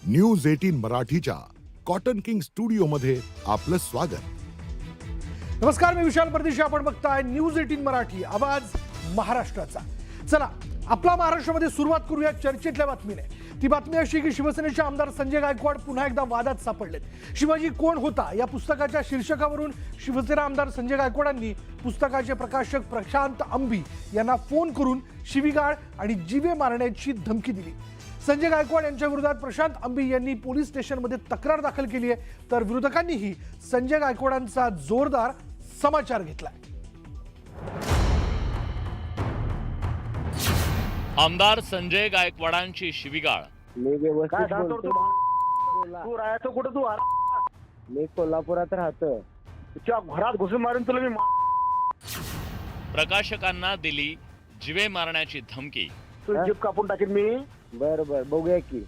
News 18 मराठीच्या cotton king studio मध्ये आपलं स्वागत। नमस्कार, मी विशाल परदेशी। आपण बघताय न्यूज 18 मराठी, आवाज महाराष्ट्राचा। चला, आपला महाराष्ट्रामध्ये सुरुवात करूया चर्चेतल्या बातमीने। ती बातमी अशी की शिवसेनेचे आमदार संजय गायकवाड पुन्हा एकदा वादात सापडलेत। शिवाजी कोण होता या पुस्तकाच्या शीर्षकावरून शिवसेना आमदार संजय गायकवाडांनी पुस्तकाचे प्रकाशक प्रशांत आंबी यांना फोन करून शिवीगाळ आणि जीवे मारण्याची धमकी दिली। संजय गायकवाड यांच्या विरोधात प्रशांत आंबी यांनी पोलीस स्टेशनमध्ये तक्रार दाखल केली आहे, तर विरोधकांनीही संजय गायकवाडांचा जोरदार समाचार घेतलाय। आमदार संजय गायकवाडांची शिवीगाळ। मी व्यवस्थित बोलतो। तू राहायचं कुठं? तू मी कोल्हापुरात राहतो। तुझ्या घरात घुसून मारून तुला मी प्रकाशकांना दिली जीवे मारण्याची धमकी। तू जीप कापून टाकीन मी। बर बर, बघूया की।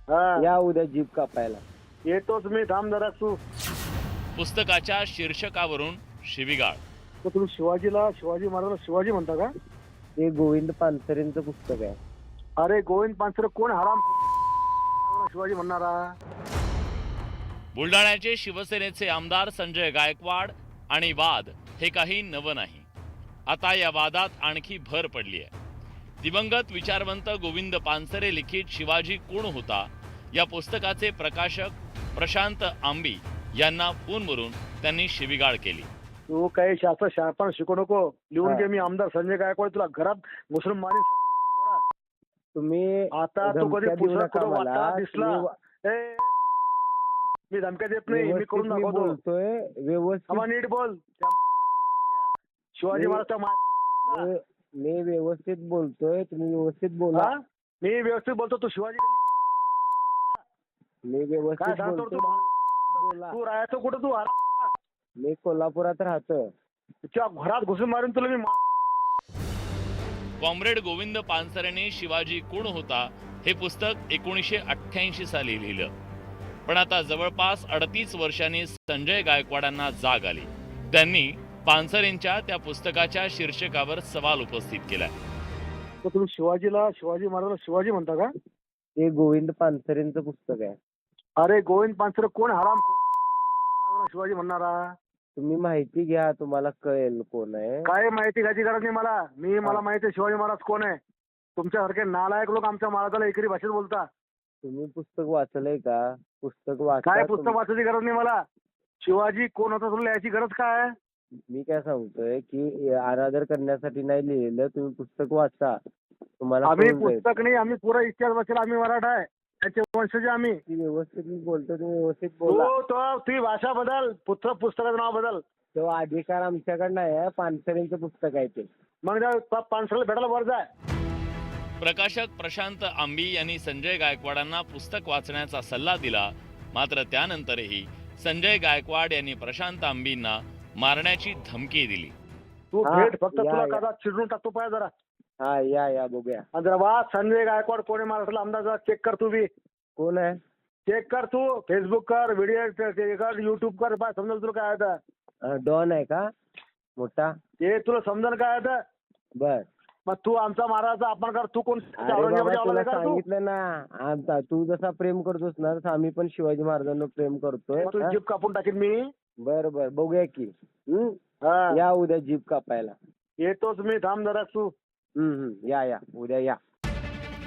हा. या उद्या जीप कापायला येतोच मी, थांब जरा तू। पुस्तकाच्या शीर्षकावरून शिवीगाळ। तर तुम्ही शिवाजी महाराजांना शिवाजी म्हणता का? ते गोविंद पानसरेंचं पुस्तक आहे। अरे गोविंद पानसरे कोण? हराम शिवाजी म्हणणारा। बुलढाण्याचे शिवसेनेचे आमदार संजय गायकवाड आणि वाद हे काही नवं नाही। आता या वादात आणखी भर पडली आहे। दिवंगत विचारवंत गोविंद पानसरे लिखित शिवाजी कोण होता या पुस्तकाचे प्रकाशक प्रशांत आंबी यांना फोनवरून त्यांनी शिवीगाळ केली। तू काही शास्त्र शिकू नको, लिहून घे। मी आमदार संजय गायकवाड तुला घरात घुसून मारीन। तुम्ही आता तू कधी धमक्या देऊ पुस्तक नका कुठं मला। वाटला दिसला? तुम्ही मी धमक्या देत नाही, मी करून व्यवस्थित दाखवतो। बोलतोय, व्यवस्थित। आम्हा नीट बोल। शिवाजी महाराज मी व्यवस्थित बोलतोय, तुम्ही व्यवस्थित बोला। मी व्यवस्थित बोलतो, तू शिवाजी मी व्यवस्थित काय सांगतो? बोलतोय, तू बोला। तू राहायचं कुठं? तू मी कोल्हापुरात राहतो। तुझ्या घरात घुसून मारून तुला मी कॉम्रेड गोविंद पानसरेने शिवाजी कोण होता हे पुस्तक 1988 साली लिहिलं, पण आता जवळपास 38 वर्षांनी संजय गायकवाडांना जाग आली। त्यांनी पानसरेंच्या त्या पुस्तकाच्या शीर्षकावर सवाल उपस्थित केलाय। तर तुम्ही शिवाजी महाराजांना शिवाजी म्हणता का? ते गोविंद पानसरेंचं पुस्तक आहे। अरे गोविंद पानसरे कोण? हराम शिवाजी म्हणणारा। तुम्ही माहिती घ्या, तुम्हाला कळेल कोण आहे। काय माहिती घ्यायची गरज नाही मला। मला माहिती आहे शिवाजी महाराज कोण आहे। तुमच्यासारखे नालायक लोक आमच्या महाराजाला एकरी भाषेत बोलता। तुम्ही पुस्तक वाचलंय का? पुस्तक वाचा। काय पुस्तक वाचायची गरज नाही मला। शिवाजी कोण होता तुला याची गरज काय आहे? मी काय सांगतोय की आराधर करण्यासाठी नाही लिहिलेलं, तुम्ही पुस्तक वाचा, तुम्हाला आम्ही कळून जाईल। पुस्तक नाही, आम्ही पुरा इतिहास वाचला। आम्ही मराठा आहे, त्याचे वंशज आम्ही। ती व्यवस्थित मी बोलतो, तुम्ही व्यवस्थित बोला। ती भाषा बदल, पुस्तकाचं नाव बदल। तो अधिकार आमच्याकडे नाही आहे, पानसरेंचं पुस्तक आहे ते। मग पानसरेला भेटायला वर जाय। प्रकाशक प्रशांत आंबी यांनी संजय गायकवाडांना पुस्तक वाचण्याचा सल्ला दिला, मात्र त्यानंतरही संजय गायकवाड यांनी प्रशांत आंबींना मारण्याची धमकी दिली। तू हा, भेट फक्त, या, तुला या. कदा चिडून टाकतो पाय जरा। हा, या बघूया। आणि जरा वा संजय गायकवाड कोणी महाराष्ट्राला आमदार जरा चेक कर। तू बी कोण आहे? चेक कर, तू फेसबुक कर, व्हिडिओ कर, युट्यूब कर, पाय समजेल तुला काय आहे। डॉन आहे का मोठा? ते तुला समजेल काय आहे। बर, मग तू आमचा महाराजाचा अपमान कर। तू कोण? अरे बाबा, तुला औरंगजेबाची का तू? सांगितलं ना, आता तू जसा प्रेम करतोस ना तसं आम्ही पण शिवाजी महाराजांना प्रेम करतोय। तू जीप कापून टाकीन मी। बर बर, बघूया की। हा. या उद्या जीप कापायला। येतोच मी, थांब जरा तू। या उद्या या।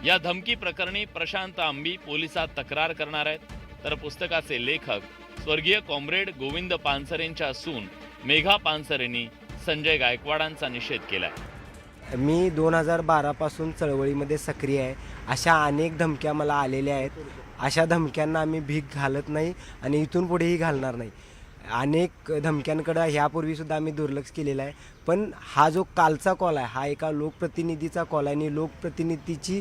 या धमकी प्रकरणी प्रशांत आंबी पोलिसात तक्रार करणार आहेत, तर पुस्तकाचे लेखक स्वर्गीय कॉम्रेड गोविंद पानसरेंच्या सून मेघा पानसरेंनी संजय गायकवाडांचा निषेध केलाय। मी 2012 पासून चळवळीमध्ये सक्रिय आहे। अशा अनेक धमक्या मला आलेल्या आहेत। अशा धमक्यांना आम्ही भीक घालत नाही आणि इथून पुढेही घालणार नाही। अनेक धमक्यांकडे ह्यापूर्वीसुद्धा आम्ही दुर्लक्ष केलेलं आहे, पण हा जो कालचा कॉल आहे हा एका लोकप्रतिनिधीचा कॉल आहे आणि लोकप्रतिनिधीची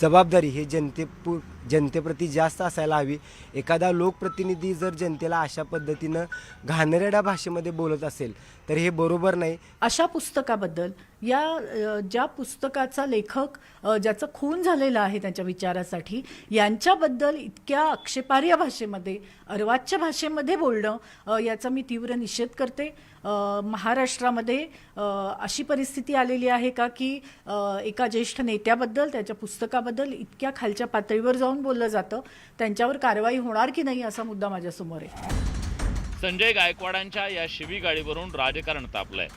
जबाबदारी हे जनतेप्रती जास्त असायला हवी। एखादा लोकप्रतिनिधी जर जनतेला अशा पद्धतीनं घाणेरड्या भाषेमध्ये बोलत असेल तर हे बरोबर नाही। अशा पुस्तकाबद्दल, या ज्या पुस्तकाचा लेखक ज्याचं खून झालेलं आहे त्याच्या विचारासाठी, यांच्याबद्दल इतक्या आक्षेपार्ह भाषेमध्ये, अर्वाच्य भाषेमध्ये बोलणं याचा मी तीव्र निषेध करते। महाराष्ट्रामध्ये अशी परिस्थिती आलेली आहे का की एका ज्येष्ठ नेत्याबद्दल, त्याच्या पुस्तकाबद्दल इतक्या खालच्या पातळीवर जाऊन बोललं जातं, त्यांच्यावर कारवाई होणार की नाही असा मुद्दा माझ्यासमोर आहे. संजय गायकवाडांच्या या शिवीगाळीवरून राजकारण तापलंय.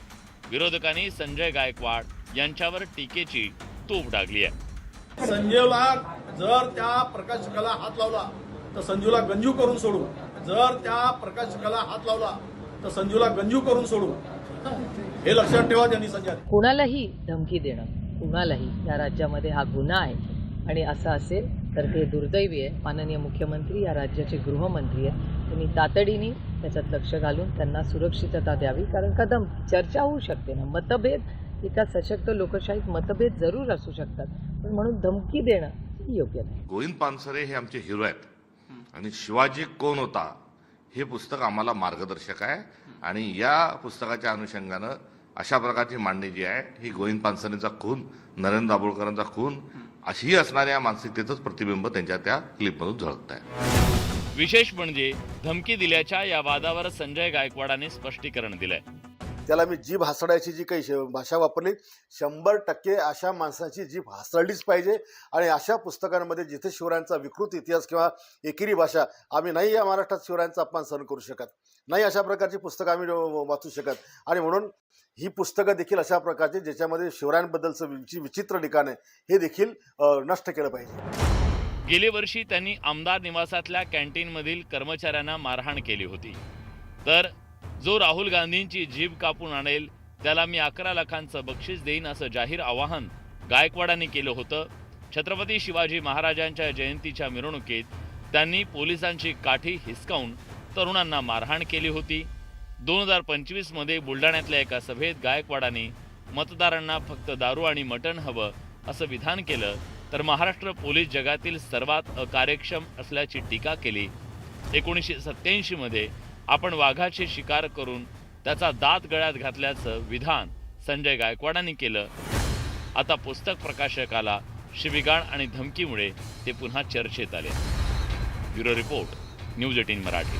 विरोधकांनी संजय गायकवाड यांच्यावर टीकेची तोफ डागली आहे. संजीवला जर त्या प्रकाशकाला हात लावला तर संजूला गंजू करून सोडू, जर त्या प्रकाशकाला हात लावला तर संजूला गंजू करून सोडू, हे लक्षात ठेवा त्यांनी. संजय कुणालाही धमकी देणं, कुणालाही या राज्यामध्ये हा गुन्हा आहे आणि असं असेल तर ते दुर्दैवी आहे. माननीय मुख्यमंत्री या राज्याचे गृहमंत्री आहेत, त्यांनी तातडीने त्याच्यात लक्ष घालून त्यांना सुरक्षितता द्यावी. कारण कदम चर्चा होऊ शकते ना, मतभेद एका सशक्त लोकशाहीत मतभेद जरूर असू शकतात, पण म्हणून धमकी देणं योग्य नाही. गोविंद पानसरे हे आमचे हिरो आहेत आणि शिवाजी कोण होता हे पुस्तक आम्हाला मार्गदर्शक आहे. आणि या पुस्तकाच्या अनुषंगानं अशा प्रकारची मांडणी जी आहे ही गोविंद पानसरेंचा खून, नरेंद्र दाभोळकरांचा खून अशी असणाऱ्या मानसिकतेचंच प्रतिबिंब त्यांच्या त्या क्लिपमधून झळकत आहे. विशेष म्हणजे धमकी दिल्याच्या या वादावर संजय गायकवाडांनी स्पष्टीकरण दिलंय. त्याला मी जीभ हासडायची जी काही भाषा वापरली, 100% अशा माणसाची जीभ हासडलीच पाहिजे. आणि अशा पुस्तकांमध्ये जिथे शिवरायांचा विकृत इतिहास किंवा एकेरी भाषा, आम्ही नाही या महाराष्ट्रात शिवरायांचा अपमान सहन करू शकत नाही, अशा प्रकारची पुस्तकं आम्ही वाचू शकत. आणि म्हणून ही पुस्तकं देखील अशा प्रकारची ज्याच्यामध्ये शिवरायांबद्दलचं विचित्र ठिकाण आहे हे देखील नष्ट केलं पाहिजे. गेल्या वर्षी त्यांनी आमदार निवासातल्या कॅन्टीनमधील कर्मचाऱ्यांना मारहाण केली होती. तर जो राहुल गांधींची जीभ कापून आणेल त्याला मी 11 लाखांचं बक्षीस देईन असं जाहीर आवाहन गायकवाडांनी केलं होतं. छत्रपती शिवाजी महाराजांच्या जयंतीच्या मिरवणुकीत त्यांनी पोलिसांची काठी हिसकावून तरुणांना मारहाण केली होती. 2025 मध्ये बुलढाण्यातल्या एका सभेत गायकवाडांनी मतदारांना फक्त दारू आणि मटण हवं असं विधान केलं, तर महाराष्ट्र पोलीस जगातील सर्वात अकार्यक्षम असल्याची टीका केली. 1987 मध्ये आपण वाघाची शिकार करून त्याचा दात गळ्यात घातल्याचं विधान संजय गायकवाडांनी केलं. आता पुस्तक प्रकाशकाला शिवीगाळ आणि धमकीमुळे ते पुन्हा चर्चेत आले. Bureau report, news 18 Marathi.